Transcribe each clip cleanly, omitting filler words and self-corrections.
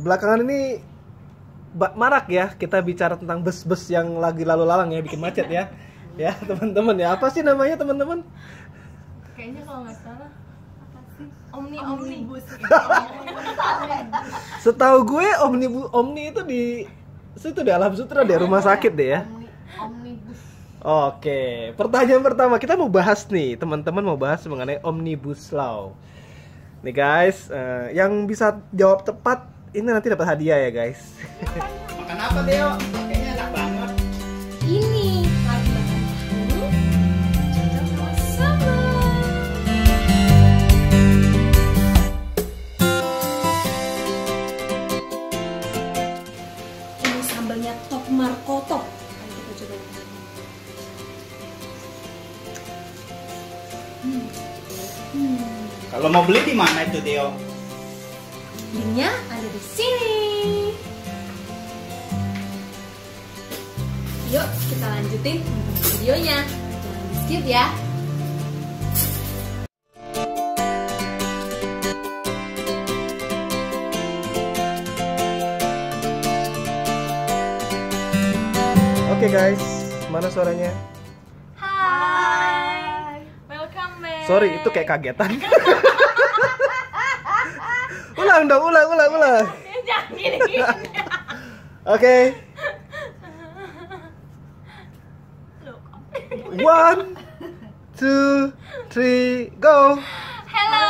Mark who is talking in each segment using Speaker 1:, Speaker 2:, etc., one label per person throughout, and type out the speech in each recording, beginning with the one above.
Speaker 1: Belakangan ini marak ya kita bicara tentang bus-bus yang lagi lalu lalang ya, bikin macet ya. Ya teman-teman ya, apa sih namanya teman-teman?
Speaker 2: Kayaknya kalau nggak salah apa sih? Omnibus.
Speaker 1: Setahu gue Omni itu di situ di Alam Sutra deh, rumah sakit deh ya.
Speaker 2: Omnibus.
Speaker 1: Oke, pertanyaan pertama kita mau bahas nih, teman-teman mau bahas mengenai Omnibus Law. Nih guys, yang bisa jawab tepat ini nanti dapat hadiah ya guys.
Speaker 3: Makan apa Deo? Kayaknya enak banget.
Speaker 2: Ini lagi makan tahu. Cocok sama sambal. Ini sambalnya Top Markotop. Ayo kita coba.
Speaker 3: Kalau mau beli di mana itu Deo?
Speaker 2: Linknya ada di sini. Yuk kita lanjutin nonton videonya. Jangan di skip ya.
Speaker 1: Oke guys, mana suaranya?
Speaker 2: Hai. Welcome back.
Speaker 1: Sorry, itu kayak kagetan. Ulang dong, ulang.
Speaker 2: Jangan gini.
Speaker 1: Oke. 1, 2, 3, go.
Speaker 2: Hello,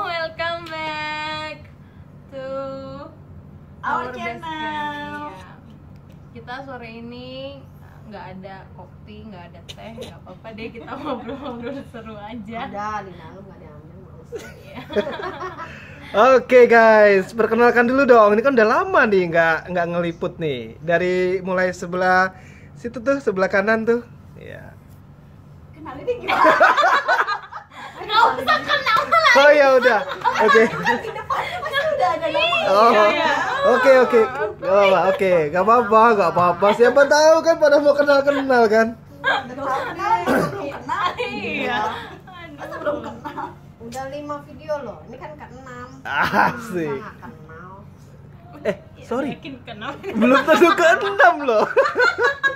Speaker 2: welcome back to
Speaker 4: Our
Speaker 2: best
Speaker 4: channel.
Speaker 2: friend. Iya. Kita sore ini nggak ada kopi, nggak ada teh, nggak apa-apa deh, kita ngobrol-ngobrol seru aja.
Speaker 4: Ada di dalam nggak diambil males.
Speaker 2: Iya.
Speaker 1: Oke guys, perkenalkan dulu dong. Ini kan udah lama nih nggak ngeliput nih. Dari mulai sebelah situ tuh, sebelah kanan tuh. Ya.
Speaker 4: Kenal ini gimana?
Speaker 2: Nggak usah kenal lah.
Speaker 1: Oh ya udah. Oke.
Speaker 4: Di depannya pasti udah ada nama.
Speaker 1: Oh.
Speaker 2: Iya.
Speaker 1: Oke. Gak apa-apa. Siapa tahu kan pada mau kenal kan?
Speaker 4: Udah tahu kenal, belum kenal.
Speaker 2: Iya.
Speaker 4: Masa belum kenal? Udah 5 video loh. Ini kan ke-6.
Speaker 1: Asik.
Speaker 4: Nggak kenal.
Speaker 1: Sorry.
Speaker 2: Yakin kenal.
Speaker 1: Belum tentu ke-6 loh.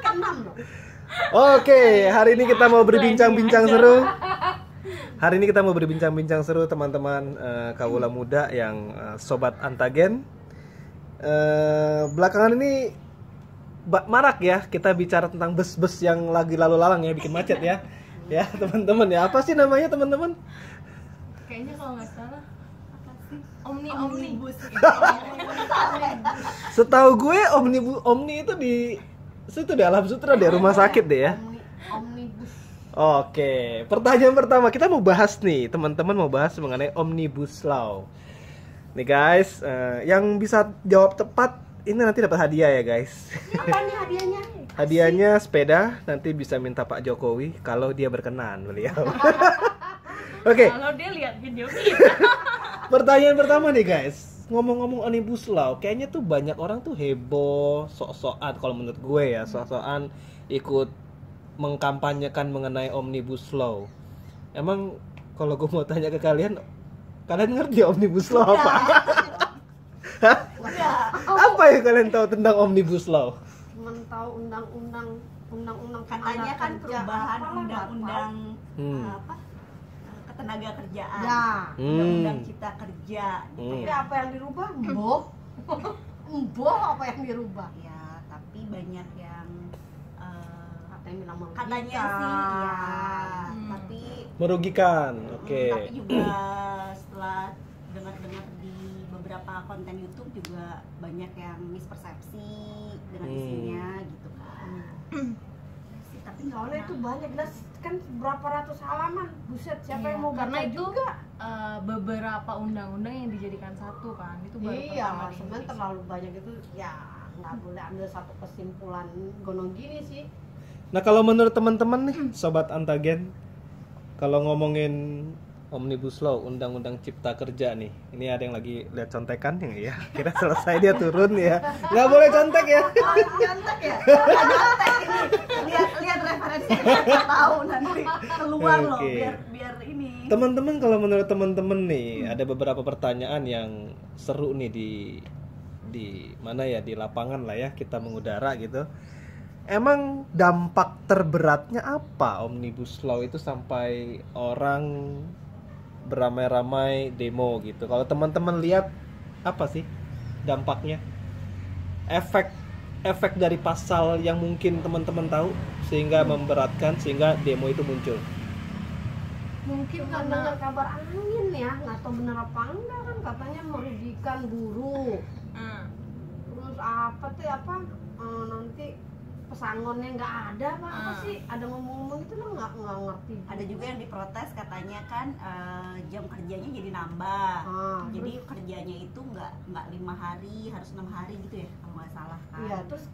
Speaker 4: Ke-6 loh.
Speaker 1: Oke, hari ini kita mau berbincang-bincang seru. Hari ini kita mau berbincang-bincang seru teman-teman kawula muda yang sobat Antagen. Belakangan ini marak ya kita bicara tentang bus-bus yang lagi lalu lalang ya, bikin macet ya. Ya teman-teman ya, apa sih namanya teman-teman?
Speaker 2: Kayaknya kalau nggak salah apa sih? Omnibus.
Speaker 1: Setahu gue Omni itu di situ di Alam Sutra deh, rumah sakit deh ya.
Speaker 4: Omnibus.
Speaker 1: Oke, pertanyaan pertama kita mau bahas nih, teman-teman mau bahas mengenai Omnibus Law. Nih guys, yang bisa jawab tepat ini nanti dapat hadiah ya guys.
Speaker 4: Apa nih hadiahnya?
Speaker 1: Hadiahnya sepeda, nanti bisa minta Pak Jokowi kalau dia berkenan beliau. Oke,
Speaker 2: Kalau dia lihat video kita.
Speaker 1: pertanyaan pertama nih guys. Ngomong-ngomong Omnibus Law, kayaknya tuh banyak orang tuh heboh, sok-sokan kalau menurut gue ya, sok-sokan ikut mengkampanyekan mengenai Omnibus Law. Emang kalau gue mau tanya ke kalian ngerti Omnibus Law apa? Hah? Apa yang kalian tahu tentang Omnibus Law?
Speaker 4: Cuman tahu undang-undang
Speaker 5: Katanya kan
Speaker 4: kerja.
Speaker 5: perubahan
Speaker 4: Apalah,
Speaker 5: undang-undang
Speaker 1: Hmm.
Speaker 5: apa ketenaga kerjaan,
Speaker 4: Ya.
Speaker 5: undang-undang cipta kerja,
Speaker 4: Tapi apa yang dirubah? Mboh. Mboh apa yang dirubah?
Speaker 5: ya. Tapi banyak yang
Speaker 4: Apa yang bilang merugikan.
Speaker 5: katanya sih, ya.
Speaker 2: Hmm.
Speaker 5: Tapi
Speaker 1: Merugikan. Oke.
Speaker 5: tapi juga setelah dengar-dengar di beberapa konten YouTube juga banyak yang mispersepsi dengan isinya gitu kan. Sih, tapi nggak
Speaker 4: Soalnya itu banyak jelas kan berapa ratus halaman. Buset, siapa
Speaker 2: Iya,
Speaker 4: yang mau
Speaker 2: karena
Speaker 4: baca
Speaker 2: itu
Speaker 4: juga?
Speaker 2: beberapa undang-undang yang dijadikan satu kan, itu baru pertama
Speaker 4: Iya,
Speaker 2: di
Speaker 4: sebenarnya
Speaker 2: Indonesia.
Speaker 4: terlalu banyak itu ya nggak boleh ambil satu kesimpulan gonong gini sih.
Speaker 1: Nah kalau menurut teman-teman nih, sobat Antagen, kalau ngomongin Omnibus Law, Undang-Undang Cipta Kerja nih. Ini ada yang lagi lihat contekan ya. Kira selesai dia turun ya. Nggak boleh contek ya.
Speaker 5: Nyontek ya? Nyontek ini. Lihat referensi kita tahu nanti keluar loh
Speaker 1: Oke.
Speaker 5: biar ini.
Speaker 1: Teman-teman, kalau menurut teman-teman nih, ada beberapa pertanyaan yang seru nih di mana ya, di lapangan lah ya, kita mengudara gitu. Emang dampak terberatnya apa Omnibus Law itu sampai orang beramai-ramai demo gitu? Kalau teman-teman lihat apa sih dampaknya? Efek dari pasal yang mungkin teman-teman tahu sehingga memberatkan, sehingga demo itu muncul.
Speaker 2: Mungkin
Speaker 4: Kan
Speaker 2: karena
Speaker 4: dengar kabar angin ya, nggak tahu bener apa enggak, kan katanya merugikan buruh. Terus apa tuh nanti pesangonnya nggak ada apa sih? Ada ngomong-ngomong itu lo nggak ngerti.
Speaker 5: Ada juga yang diprotes katanya kan jam kerjanya jadi nambah. Jadi kerjanya itu nggak 5 hari, harus 6 hari gitu ya kalau nggak salah kan.
Speaker 4: Iya, terus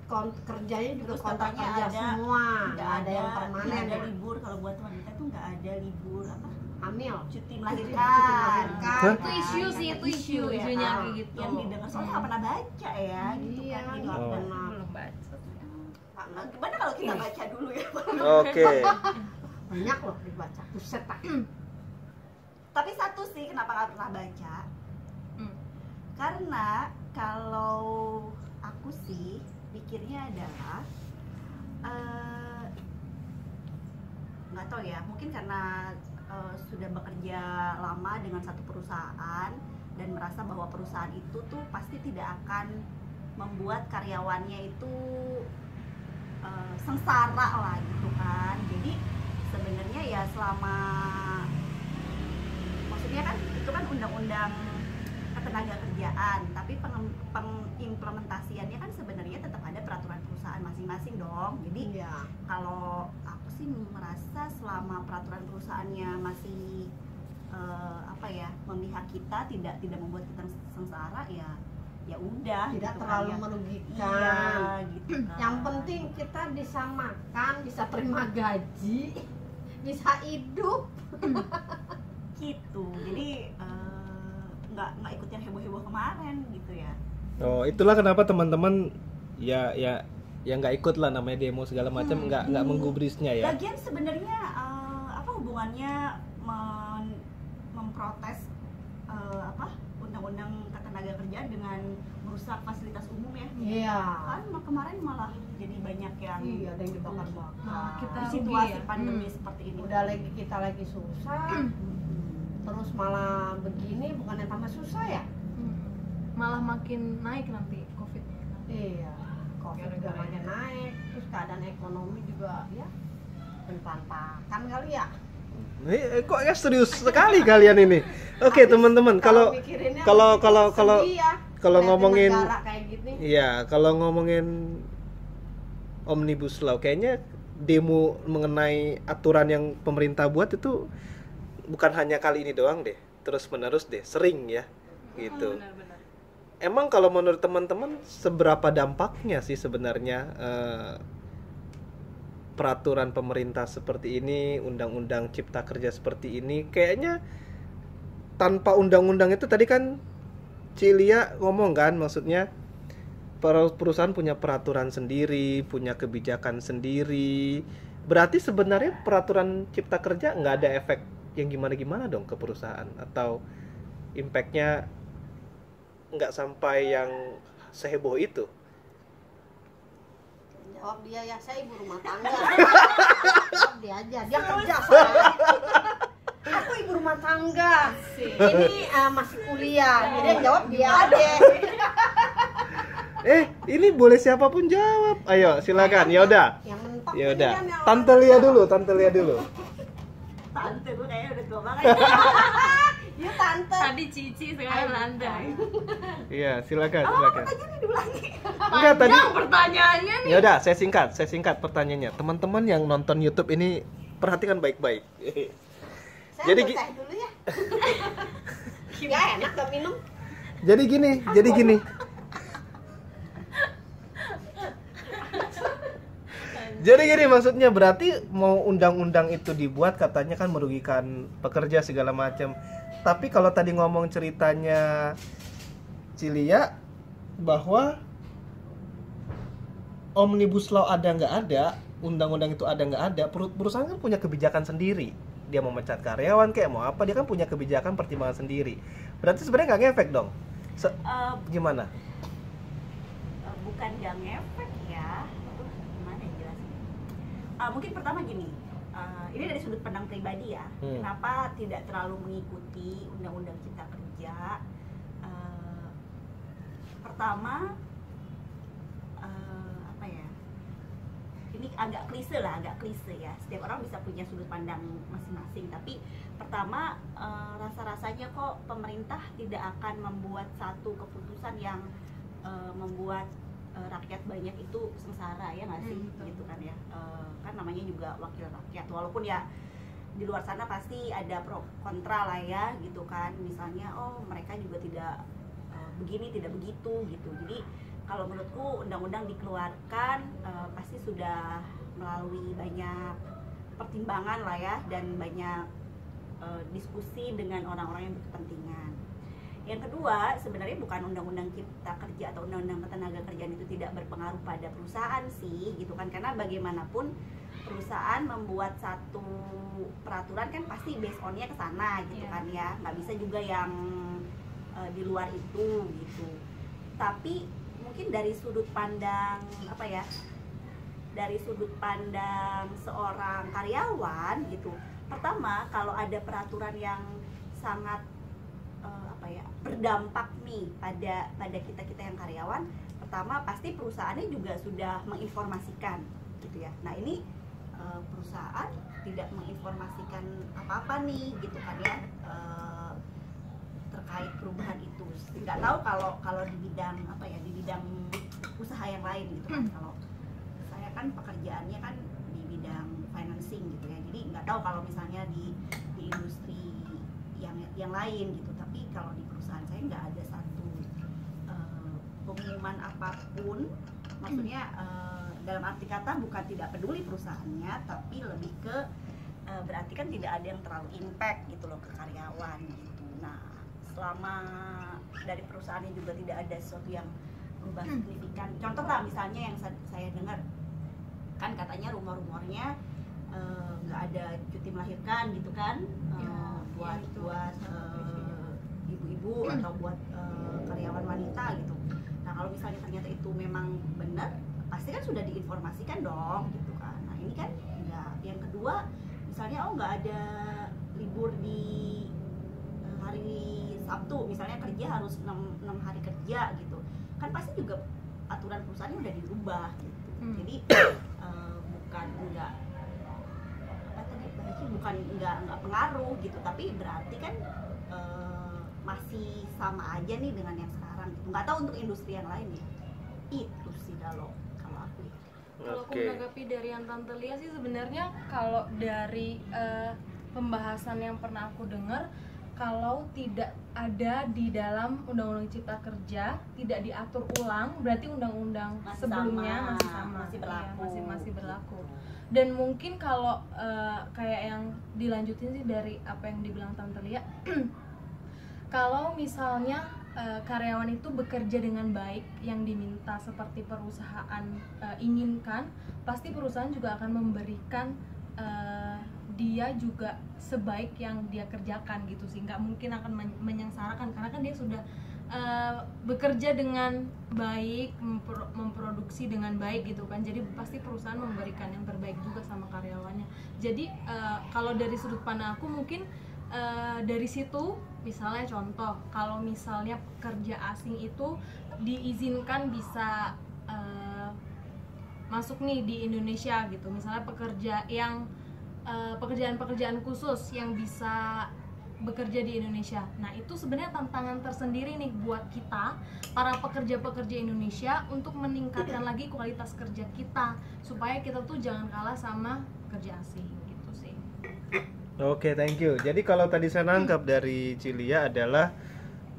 Speaker 4: kerjanya juga
Speaker 5: Terus
Speaker 4: kontrak
Speaker 5: katanya
Speaker 4: kerja
Speaker 5: ada-
Speaker 4: semua,
Speaker 5: nggak
Speaker 4: nggak ada yang permanen
Speaker 5: nggak ada
Speaker 4: ya.
Speaker 5: libur. Kalau buat wanita tuh nggak ada libur apa
Speaker 4: Hamil.
Speaker 5: cuti
Speaker 4: Cuti
Speaker 5: melahirkan.
Speaker 4: melahirkan.
Speaker 1: Hah?
Speaker 2: itu isu sih, itu isu
Speaker 5: ya.
Speaker 2: isunya kayak gitu.
Speaker 5: Yang didengar soalnya nggak pernah baca ya gitu
Speaker 4: Iya,
Speaker 5: kan.
Speaker 4: nggak
Speaker 1: Oh.
Speaker 4: pernah.
Speaker 2: Belum baca.
Speaker 5: Gimana kalau kita baca dulu ya?
Speaker 1: Oke.
Speaker 4: Banyak loh dibaca. Buset tak.
Speaker 5: Tapi satu sih kenapa nggak pernah baca?
Speaker 2: Hmm.
Speaker 5: Karena kalau aku sih pikirnya adalah nggak tahu ya, mungkin karena sudah bekerja lama dengan satu perusahaan dan merasa bahwa perusahaan itu tuh pasti tidak akan membuat karyawannya itu sengsara lah gitu kan. Jadi sebenarnya ya selama, maksudnya kan itu kan undang-undang ketenaga kerjaan, tapi pengimplementasiannya kan sebenarnya tetap ada peraturan perusahaan masing-masing dong. Jadi
Speaker 4: Iya.
Speaker 5: kalau aku sih merasa selama peraturan perusahaannya masih memihak kita, tidak membuat kita sengsara, ya udah
Speaker 4: Tidak
Speaker 5: gitu
Speaker 4: terlalu
Speaker 5: kan, ya.
Speaker 4: merugikan.
Speaker 5: Iya gitu kan.
Speaker 4: Yang penting kita bisa makan, bisa terima gaji, bisa hidup.
Speaker 5: gitu. Jadi nggak ikut yang heboh-heboh kemarin gitu ya.
Speaker 1: Oh, itulah kenapa teman-teman ya nggak ikut lah, namanya demo segala macam, nggak menggubrisnya ya.
Speaker 5: Lagian sebenarnya apa hubungannya memprotes undang-undang ketenaga kerjaan dengan merusak fasilitas umum ya?
Speaker 4: Iya.
Speaker 5: Kan kemarin malah jadi banyak yang
Speaker 4: Iya, ada yang dibakar-bakar.
Speaker 2: Malah kita
Speaker 5: di
Speaker 2: rugi
Speaker 5: situasi
Speaker 2: ya?
Speaker 5: pandemi seperti ini.
Speaker 4: Udah kita lagi susah, terus malah begini, bukannya tambah susah ya?
Speaker 2: Malah makin naik nanti COVID-nya.
Speaker 4: Iya. Covid juga
Speaker 2: Gara-gara
Speaker 4: makin naik, terus keadaan ekonomi juga ya berantakan kali ya.
Speaker 1: Kok ya serius sekali kalian ini. Oke, teman-teman, kalau
Speaker 4: mikirinnya
Speaker 1: kalau
Speaker 4: sedih ya, ngeliatin
Speaker 1: ngomongin,
Speaker 4: negara kayak gini.
Speaker 1: iya, kalau ngomongin Omnibus Law, kayaknya demo mengenai aturan yang pemerintah buat itu bukan hanya kali ini doang deh, terus menerus deh, sering ya, gitu.
Speaker 2: Benar-benar.
Speaker 1: Emang kalau menurut teman-teman seberapa dampaknya sih sebenarnya peraturan pemerintah seperti ini, undang-undang cipta kerja seperti ini? Kayaknya tanpa undang-undang itu, tadi kan Cilia ngomong kan, maksudnya perusahaan punya peraturan sendiri, punya kebijakan sendiri. Berarti sebenarnya peraturan cipta kerja nggak ada efek yang gimana-gimana dong ke perusahaan, atau impactnya nggak sampai yang seheboh itu?
Speaker 4: Jawab dia ya, saya ibu rumah tangga. Jawab dia aja, dia kerja soalnya. Aku ibu rumah tangga. Ini masih kuliah, jadi yang jawab dia aja.
Speaker 1: Ini boleh siapapun jawab. Ayo, silakan. Ya udah.
Speaker 4: Yang mentok
Speaker 1: Ya
Speaker 4: ini
Speaker 1: udah.
Speaker 4: kan yang
Speaker 1: Tante Lia dulu.
Speaker 5: Tante gue kayaknya udah tua banget.
Speaker 4: Iya tante.
Speaker 2: Tadi Cici, sekarang Anda.
Speaker 1: Iya, silakan.
Speaker 5: Pertanyaannya diulangi.
Speaker 1: Enggak, tadi.
Speaker 2: Panjang pertanyaannya nih.
Speaker 1: Ya udah, saya singkat pertanyaannya. Teman-teman yang nonton YouTube ini perhatikan baik-baik.
Speaker 4: Saya
Speaker 1: Jadi
Speaker 4: ambil teh dulu ya. Ya enak gak minum.
Speaker 1: Jadi gini. Jadi gini maksudnya, berarti mau undang-undang itu dibuat katanya kan merugikan pekerja segala macam. Tapi kalau tadi ngomong ceritanya Cilia bahwa Omnibus Law ada nggak ada, undang-undang itu ada nggak ada, perusahaan kan punya kebijakan sendiri. Dia mau mecat karyawan kayak mau apa, dia kan punya kebijakan pertimbangan sendiri. Berarti sebenarnya nggak ngefek dong. Gimana?
Speaker 5: Bukan nggak ngefek ya. Gimana ya jelasnya? Mungkin pertama gini, ini dari sudut pandang pribadi ya. Kenapa tidak terlalu mengikuti undang-undang cipta kerja? Pertama, apa ya? Ini agak klise ya. Setiap orang bisa punya sudut pandang masing-masing. Tapi pertama, rasa-rasanya kok pemerintah tidak akan membuat satu keputusan yang membuat rakyat banyak itu sengsara, ya nggak sih? Gitu kan ya. Kan namanya juga wakil rakyat. Walaupun ya di luar sana pasti ada pro kontra lah ya, gitu kan. Misalnya, oh mereka juga tidak begini, tidak begitu gitu. Jadi kalau menurutku undang-undang dikeluarkan pasti sudah melalui banyak pertimbangan lah ya, dan banyak diskusi dengan orang-orang yang berkepentingan. Yang kedua, sebenarnya bukan undang-undang cipta kerja atau undang-undang ketenaga kerjaan itu tidak berpengaruh pada perusahaan sih, gitu kan. Karena bagaimanapun perusahaan membuat satu peraturan kan pasti based on-nya ke sana gitu kan ya. Nggak bisa juga yang di luar itu gitu. Tapi mungkin dari sudut pandang apa ya, dari sudut pandang seorang karyawan gitu, pertama kalau ada peraturan yang sangat apa ya, berdampak nih pada kita yang karyawan, pertama pasti perusahaannya juga sudah menginformasikan gitu ya. Nah ini perusahaan tidak menginformasikan apa-apa nih gitu kan ya, terkait perubahan itu. Nggak tahu kalau di bidang apa ya, di bidang usaha yang lain gitu kan. Kalau saya kan pekerjaannya kan di bidang financing gitu ya, jadi nggak tahu kalau misalnya di industri yang lain gitu. Tapi kalau di perusahaan saya nggak ada satu pengumuman apapun, maksudnya dalam arti kata bukan tidak peduli perusahaannya, tapi lebih ke berarti kan tidak ada yang terlalu impact gitu loh ke karyawan gitu. Nah selama dari perusahaannya juga tidak ada sesuatu yang berubah signifikan. Contoh lah misalnya yang saya dengar kan katanya rumor-rumornya nggak ada cuti melahirkan gitu kan, buat ibu-ibu atau buat karyawan wanita gitu. Nah kalau misalnya ternyata itu memang benar, pasti kan sudah diinformasikan dong gitu kan. Nah ini kan enggak. Yang kedua misalnya nggak ada libur di hari Sabtu, misalnya kerja harus 6 hari kerja gitu kan, pasti juga aturan perusahaannya udah dirubah gitu. Jadi bukan enggak apa tadi bahasanya, bukan enggak pengaruh gitu, tapi berarti kan masih sama aja nih dengan yang sekarang gitu. Nggak tahu untuk industri yang lain ya. Itu sih kalau aku ya.
Speaker 2: Kalau aku menanggapi dari yang Tante Lia sih, sebenarnya kalau dari pembahasan yang pernah aku dengar, kalau tidak ada di dalam Undang-Undang Cipta Kerja, tidak diatur ulang, berarti undang-undang sebelumnya masih berlaku. Masih berlaku. Dan mungkin kalau kayak yang dilanjutin sih dari apa yang dibilang Tante Lia, kalau misalnya karyawan itu bekerja dengan baik yang diminta seperti perusahaan inginkan, pasti perusahaan juga akan memberikan dia juga sebaik yang dia kerjakan gitu sih. Nggak mungkin akan menyengsarakan, karena kan dia sudah bekerja dengan baik, memproduksi dengan baik gitu kan. Jadi pasti perusahaan memberikan yang terbaik juga sama karyawannya. Jadi kalau dari sudut pandang aku mungkin dari situ, misalnya contoh, kalau misalnya pekerja asing itu diizinkan bisa masuk nih di Indonesia gitu, misalnya pekerja yang pekerjaan-pekerjaan khusus yang bisa bekerja di Indonesia. Nah itu sebenarnya tantangan tersendiri nih buat kita para pekerja-pekerja Indonesia untuk meningkatkan lagi kualitas kerja kita, supaya kita tuh jangan kalah sama pekerja asing gitu sih.
Speaker 1: Oke, thank you. Jadi kalau tadi saya nangkap dari Cilia adalah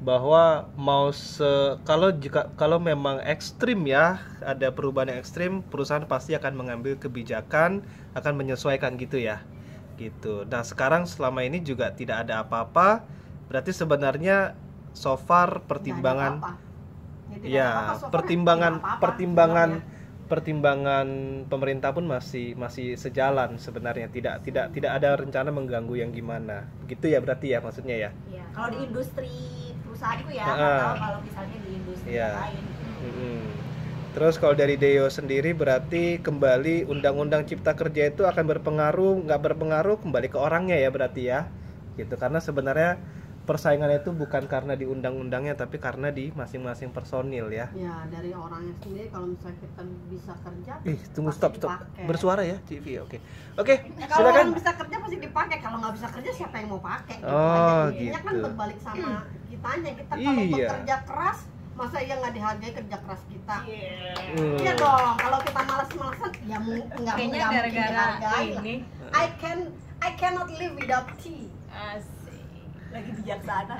Speaker 1: bahwa kalau memang ekstrim ya, ada perubahan yang ekstrim, perusahaan pasti akan mengambil kebijakan, akan menyesuaikan gitu ya. Gitu. Nah, sekarang selama ini juga tidak ada apa-apa. Berarti sebenarnya so far pertimbangan ya, pertimbangan pemerintah pun masih sejalan sebenarnya, tidak ada rencana mengganggu yang gimana. Begitu ya berarti ya maksudnya ya.
Speaker 5: Iya, kalau di industri perusahaanku ya, nggak tahu kalau misalnya di industri yang lain.
Speaker 1: Terus kalau dari Deo sendiri berarti kembali Undang-Undang Cipta Kerja itu akan nggak berpengaruh kembali ke orangnya ya berarti ya, gitu. Karena sebenarnya persaingannya itu bukan karena di undang-undangnya tapi karena di masing-masing personil ya.
Speaker 4: Ya dari orangnya sendiri, kalau misalnya kita bisa kerja.
Speaker 1: Tunggu stop. Bersuara ya TV. Oke.
Speaker 4: Kalau
Speaker 1: Silakan.
Speaker 4: orang bisa kerja pasti dipakai. Kalau nggak bisa kerja siapa yang mau pakai?
Speaker 1: Gitu.
Speaker 4: Kan berbalik sama kitanya. Kita kalau bekerja keras, masa iya nggak dihargai kerja keras kita? Iya dong. Kalau kita malas-malasan, ya nggak mungkin dihargai. I cannot live without tea.
Speaker 5: Lagi bijaksana.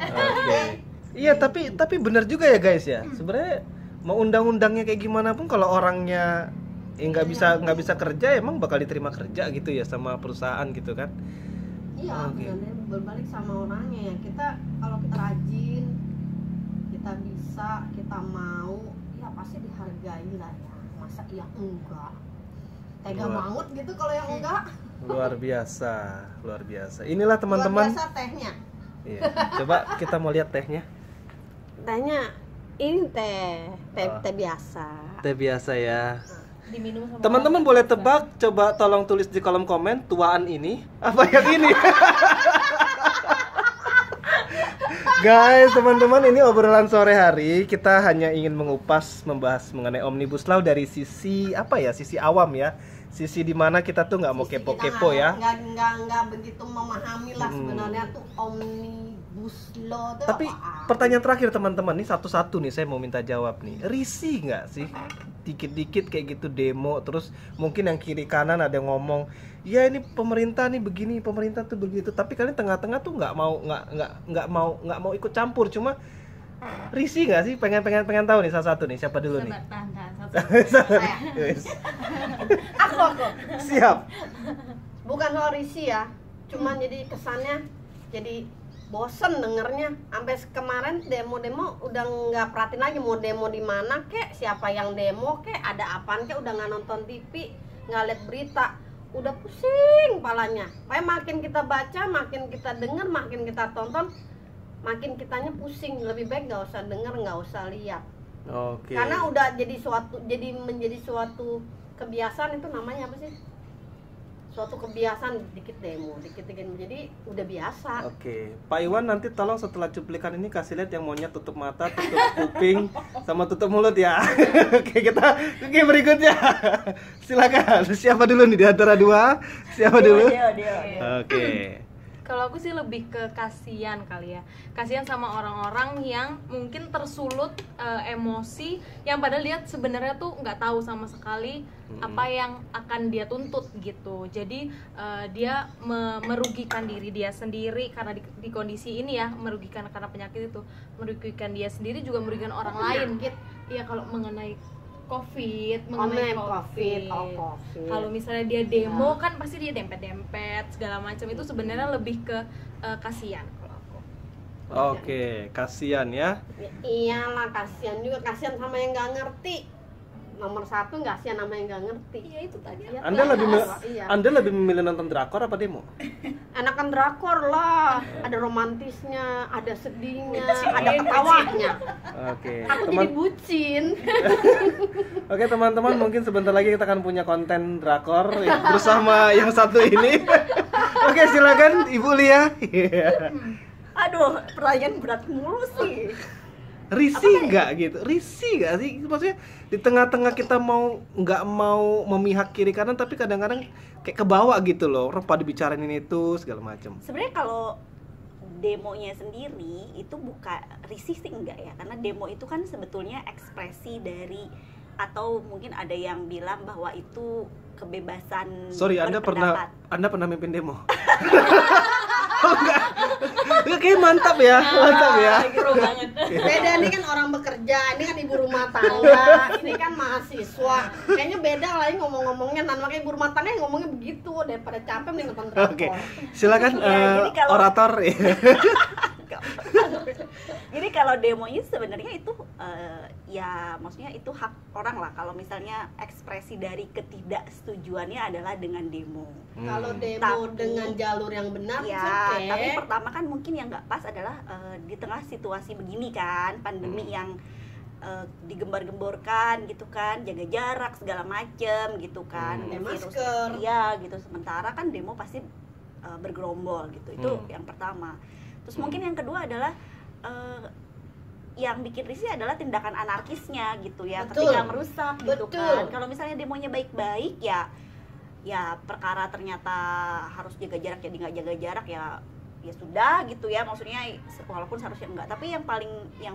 Speaker 1: Iya, tapi benar juga ya guys ya. Sebenarnya mau undang-undangnya kayak gimana pun kalau orangnya nggak bisa kerja, emang bakal diterima kerja gitu ya sama perusahaan gitu kan.
Speaker 4: Iya, sebenarnya berbalik sama orangnya ya. Kalau kita rajin, kita bisa, kita mau, ya pasti dihargai lah ya. Masa iya enggak? Tega banget gitu kalau yang enggak.
Speaker 1: Luar biasa. Inilah teman-teman.
Speaker 4: Luar biasa tehnya.
Speaker 1: Iya. Coba kita mau lihat tehnya.
Speaker 4: Tehnya ini teh biasa.
Speaker 1: Teh biasa ya.
Speaker 2: Diminum sama
Speaker 1: Teman-teman boleh tebak, coba tolong tulis di kolom komen tuaan ini apa yang ini. Guys, teman-teman, ini obrolan sore hari. Kita hanya ingin membahas mengenai Omnibus Law dari sisi sisi awam ya. Sisi dimana kita tuh nggak mau kepo-kepo ya.
Speaker 4: Nggak begitu memahami lah sebenarnya tuh Omnibus Law tuh.
Speaker 1: Tapi pertanyaan terakhir teman-teman nih, satu-satu nih saya mau minta jawab nih. Risih nggak sih dikit-dikit kayak gitu demo, terus mungkin yang kiri kanan ada yang ngomong, ya ini pemerintah nih begini, pemerintah tuh begitu, tapi kalian tengah-tengah tuh nggak mau ikut campur, cuma risih nggak sih? Pengen tahu nih salah satu nih, siapa dulu nih?
Speaker 4: Aku
Speaker 1: Siap.
Speaker 4: bukan soal risih ya, cuman jadi kesannya jadi bosen dengernya. Sampai kemarin demo udah nggak perhatiin lagi mau demo di mana kek, siapa yang demo kek, ada apaan kek, udah nggak nonton TV, nggak liat berita, udah pusing palanya. Kayak makin kita baca, makin kita denger, makin kita tonton, makin kitanya pusing. Lebih baik nggak usah denger, nggak usah lihat.
Speaker 1: Oke.
Speaker 4: Karena udah menjadi suatu kebiasaan. Itu namanya apa sih? Suatu kebiasaan, dikit demo, jadi udah biasa.
Speaker 1: Oke. Pak Iwan, nanti tolong setelah cuplikan ini kasih lihat yang maunya tutup mata, tutup kuping, sama tutup mulut ya. Oke, oke, berikutnya. Silakan. Siapa dulu nih di antara dua? Siapa dulu? Oke.
Speaker 2: Kalau aku sih lebih ke kasihan kali ya. Kasihan sama orang-orang yang mungkin tersulut emosi, yang padahal dia sebenarnya tuh nggak tahu sama sekali apa yang akan dia tuntut gitu. Jadi dia merugikan diri dia sendiri karena di kondisi ini ya, merugikan karena penyakit itu, merugikan dia sendiri juga merugikan orang lain. Iya, kalau mengenai COVID. Kalau misalnya dia demo kan pasti dia dempet segala macam, itu sebenarnya lebih ke kasihan kalau aku.
Speaker 1: Oke, kasihan ya.
Speaker 4: Iyalah, kasihan juga, kasihan sama yang nggak ngerti. Nomor satu, kasihan sama yang nggak ngerti.
Speaker 2: Iya, itu tadi.
Speaker 4: Ya,
Speaker 1: Anda lebih memilih nonton drakor apa demo?
Speaker 4: Enakan drakor lah, ada romantisnya, ada sedihnya, ada ketawanya.
Speaker 1: Oke.
Speaker 4: Aku jadi bucin.
Speaker 1: Oke, teman-teman, mungkin sebentar lagi kita akan punya konten drakor bersama yang satu ini. Oke, silakan Ibu Lia.
Speaker 5: Aduh, pertanyaan berat mulu sih.
Speaker 1: Risih nggak gitu? Risih nggak sih? Maksudnya di tengah-tengah kita nggak mau memihak kiri kanan, tapi kadang-kadang kayak kebawa gitu loh. Orang pada bicarain ini itu segala macam.
Speaker 5: Sebenarnya kalau demonya sendiri itu bukan risih sih, enggak ya, karena demo itu kan sebetulnya ekspresi dari, atau mungkin ada yang bilang bahwa itu kebebasan
Speaker 1: Sorry, Anda
Speaker 5: berpendapat.
Speaker 1: pernah mimpin demo? Oke, mantap ya.
Speaker 2: Pro banget.
Speaker 4: Beda, ini kan orang bekerja, ini kan ibu rumah tangga, ini kan mahasiswa. Kayaknya beda lah ini ngomong-ngomongnya. Dan makanya ibu rumah tangga yang ngomongnya begitu daripada capek nih nonton drakor.
Speaker 1: Oke. Silakan
Speaker 5: jadi kalau-
Speaker 1: orator.
Speaker 5: Jadi kalau demonya sebenarnya itu ya maksudnya itu hak orang lah. Kalau misalnya ekspresi dari ketidaksetujuannya adalah dengan demo.
Speaker 4: Kalau demo
Speaker 5: Tapi-
Speaker 4: dengan jalur yang benar,
Speaker 5: Ya,
Speaker 4: oke.
Speaker 5: tapi pertama kan mungkin yang nggak pas adalah di tengah situasi begini kan, pandemi yang digembar-gemborkan gitu kan, jaga jarak segala macem gitu kan,
Speaker 4: Pakai
Speaker 5: virus,
Speaker 4: masker.
Speaker 5: iya gitu. Sementara kan demo pasti bergerombol gitu, itu yang pertama. Terus mungkin yang kedua adalah yang bikin risih adalah tindakan anarkisnya gitu ya,
Speaker 4: Betul.
Speaker 5: ketika merusak gitu
Speaker 4: Betul.
Speaker 5: kan. Kalau misalnya demonya baik-baik ya perkara ternyata harus jaga jarak jadi nggak jaga jarak ya sudah gitu ya, maksudnya walaupun seharusnya enggak, tapi yang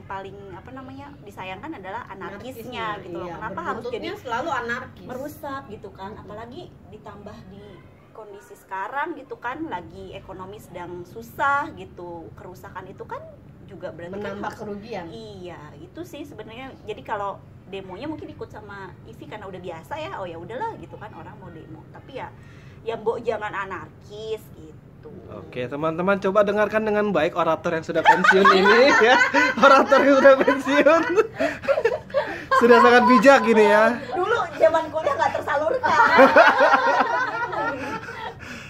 Speaker 5: paling apa namanya disayangkan adalah anarkisnya gitu loh.
Speaker 4: Iya,
Speaker 5: Kenapa harus jadi
Speaker 4: berbentuknya selalu anarkis.
Speaker 5: merusak gitu kan, apalagi ditambah di kondisi sekarang gitu kan, lagi ekonomi sedang susah gitu, kerusakan itu kan juga berarti kan
Speaker 4: Menambah
Speaker 5: harus-
Speaker 4: kerugian.
Speaker 5: Iya, itu sih sebenarnya. Jadi kalau demonya mungkin ikut sama Ivi karena udah biasa ya, oh ya udahlah gitu kan, orang mau demo. Tapi ya mbok jangan anarkis gitu.
Speaker 1: Oke, teman-teman coba dengarkan dengan baik orator yang sudah pensiun ini ya. Orator yang sudah pensiun. Sudah sangat bijak gini ya.
Speaker 5: Dulu zaman kuliah nggak tersalurkan.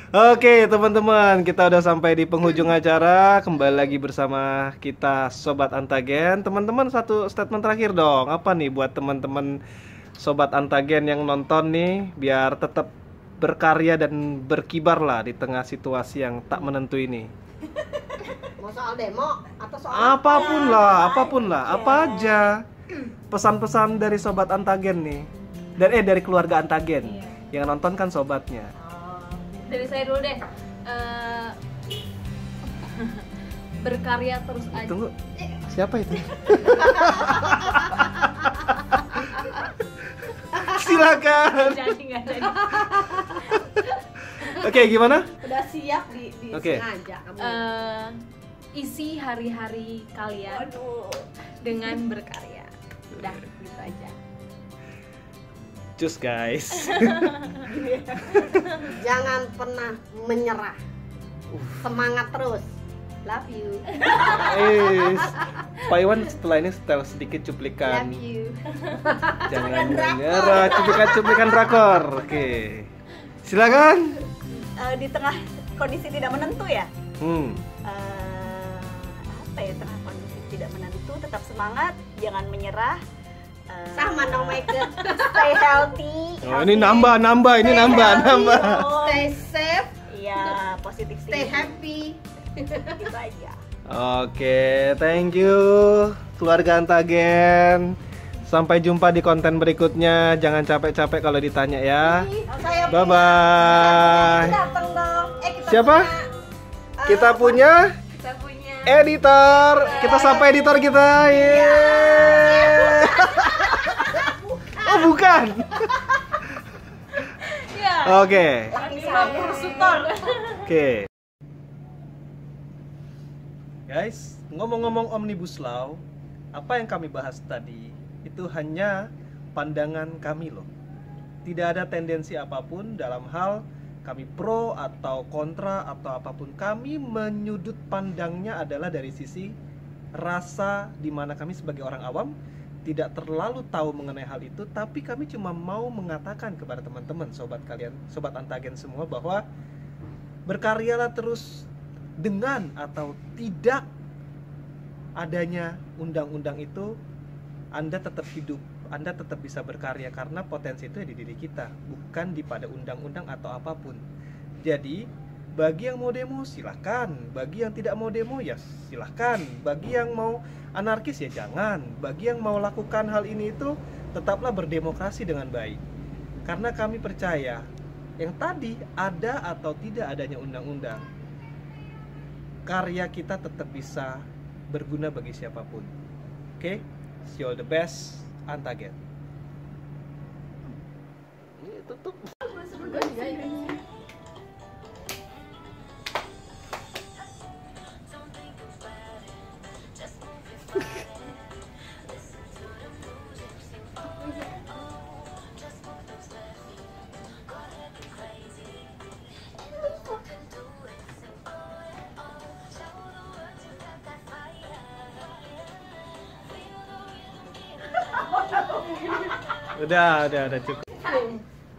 Speaker 1: Oke, teman-teman, kita udah sampai di penghujung acara. Kembali lagi bersama kita Sobat Antagen. Teman-teman, satu statement terakhir dong. Apa nih buat teman-teman Sobat Antagen yang nonton nih, biar tetap berkarya dan berkibar lah di tengah situasi yang tak menentu ini.
Speaker 4: Mau soal demo atau soal
Speaker 1: Apapun lah, apa aja. Pesan-pesan dari Sobat Antagen nih. Dari keluarga Antagen. Yang nonton kan sobatnya.
Speaker 2: Dari saya dulu deh. Berkarya terus aja.
Speaker 1: Tunggu, siapa itu? Silakan.
Speaker 2: Nggak jadi.
Speaker 1: Oke, gimana?
Speaker 4: udah siap di
Speaker 1: Oke.
Speaker 4: sengaja kamu.
Speaker 2: Isi hari-hari kalian dengan berkarya. Udah gitu aja.
Speaker 1: Cus guys.
Speaker 4: Jangan pernah menyerah. Semangat terus. Love you.
Speaker 1: Pak Iwan setelah ini setel sedikit cuplikan.
Speaker 4: Love you.
Speaker 1: Jangan menyerah, cuplikan drakor. Oke. Silakan.
Speaker 5: Di tengah kondisi tidak menentu ya. Apa ya, tengah kondisi tidak menentu, tetap semangat, jangan menyerah.
Speaker 4: Sama dong Michael.
Speaker 5: Stay healthy.
Speaker 1: Oh, ini nambah, ini nambah.
Speaker 4: Stay safe,
Speaker 5: Iya, positif
Speaker 4: stay
Speaker 5: thinking.
Speaker 4: happy.
Speaker 5: Gitu aja.
Speaker 1: Oke, thank you keluarga Antagen. Sampai jumpa di konten berikutnya. Jangan capek-capek kalau ditanya ya.
Speaker 4: Saya
Speaker 1: Bye bye.
Speaker 4: datang dong. Kita
Speaker 1: Siapa? Kita punya
Speaker 2: Kita punya
Speaker 1: editor. Kita sampai editor kita. Yeay. Oh, bukan.
Speaker 2: ya.
Speaker 1: Oke.
Speaker 2: Super.
Speaker 1: Oke. Guys, ngomong-ngomong Omnibus Law, apa yang kami bahas tadi itu hanya pandangan kami loh. Tidak ada tendensi apapun dalam hal kami pro atau kontra atau apapun. Kami menyudut pandangnya adalah dari sisi rasa, di mana kami sebagai orang awam tidak terlalu tahu mengenai hal itu, tapi kami cuma mau mengatakan kepada teman-teman, sobat kalian, sobat Antagen semua, bahwa berkaryalah terus dengan atau tidak adanya undang-undang itu, Anda tetap hidup, Anda tetap bisa berkarya, karena potensi itu ada di diri kita, bukan di pada undang-undang atau apapun. Jadi bagi yang mau demo silahkan, bagi yang tidak mau demo ya silahkan, bagi yang mau anarkis ya jangan, bagi yang mau lakukan hal ini itu tetaplah berdemokrasi dengan baik. Karena kami percaya yang tadi ada atau tidak adanya undang-undang, karya kita tetap bisa berguna bagi siapapun. Oke, see you all the best, Antagen. Ini tutup. Udah cukup.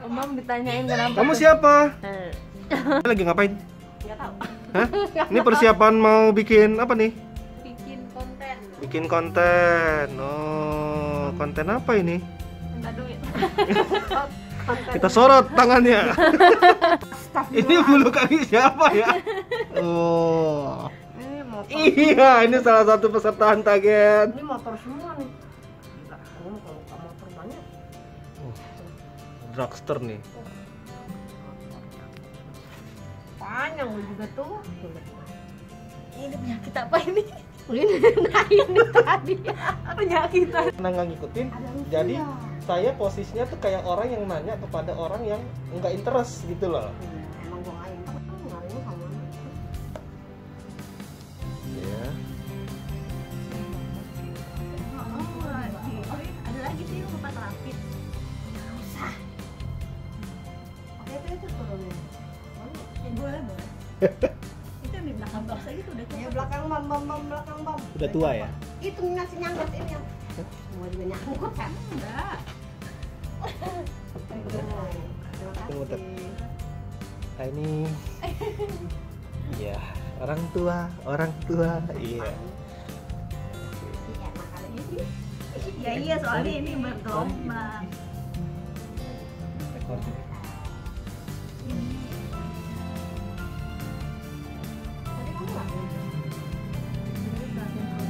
Speaker 2: Mam ditanyain kenapa.
Speaker 1: Kamu siapa? Lagi ngapain?
Speaker 5: Nggak tahu.
Speaker 1: Hah? Ini persiapan mau bikin apa nih?
Speaker 2: Bikin konten.
Speaker 1: Bikin konten. Oh, konten apa ini?
Speaker 2: Minta duit.
Speaker 1: Kita sorot tangannya. Ini bulu kaki siapa ya? Oh.
Speaker 4: Ini motor.
Speaker 1: Iya, ini salah satu peserta Hantagen.
Speaker 4: Ini motor semua nih. Gila, kamu kalau kamu motor banyak.
Speaker 1: Dragster nih.
Speaker 4: Panjang lu juga tuh.
Speaker 2: Ini penyakit apa ini?
Speaker 4: Ini tadi.
Speaker 2: Penyakitan.
Speaker 1: Karena nggak ngikutin, jadi saya posisinya tuh kayak orang yang nanya kepada orang yang nggak interest gitu loh.
Speaker 4: Emang gua nggak ingat kan ngarinya sama mana.
Speaker 1: Iya.
Speaker 5: Ada lagi sih lupa terapit.
Speaker 4: Oke itu turunin.
Speaker 5: Boleh. Itu yang di belakang box aja tuh udah
Speaker 4: Ya belakang bam belakang bam.
Speaker 1: Udah tua ya?
Speaker 4: Itu ngasih nyangkut ini yang. Semua juga nyangkut kan?
Speaker 5: enggak.
Speaker 1: Tunggu, Tet. Nah, ini. Iya, orang tua. Iya.
Speaker 4: Iya makannya sih.
Speaker 5: Ya iya soalnya ini bergelombang.
Speaker 1: Recording.
Speaker 4: Tadi kamu nggak?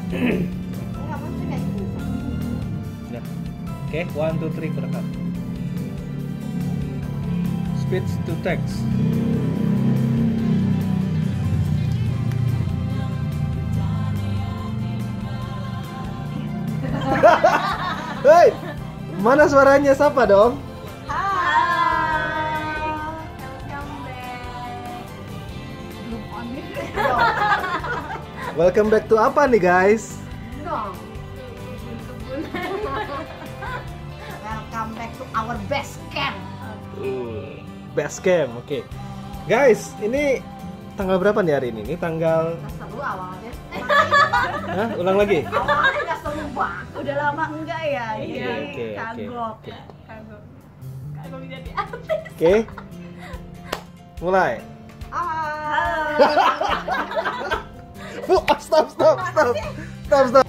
Speaker 4: Enggak maksudnya kayak gitu.
Speaker 1: Udah. Oke, 1, 2, 3 berangkat. Speech to text. Hei, mana suaranya? Siapa dong? Welcome back to apa nih guys?
Speaker 4: Dong. Welcome back to our best camp.
Speaker 1: Best camp, oke. Guys, ini tanggal berapa nih hari ini? Ini tanggal.
Speaker 4: Nggak seru awalnya.
Speaker 1: Hah? Ulang lagi?
Speaker 4: Awalnya nggak seru banget.
Speaker 5: Udah lama enggak ya?
Speaker 1: Oke, oke,
Speaker 5: Kagok.
Speaker 1: oke.
Speaker 5: Kagok jadi artis.
Speaker 1: Oke. Mulai.
Speaker 4: Ah.
Speaker 1: Stop.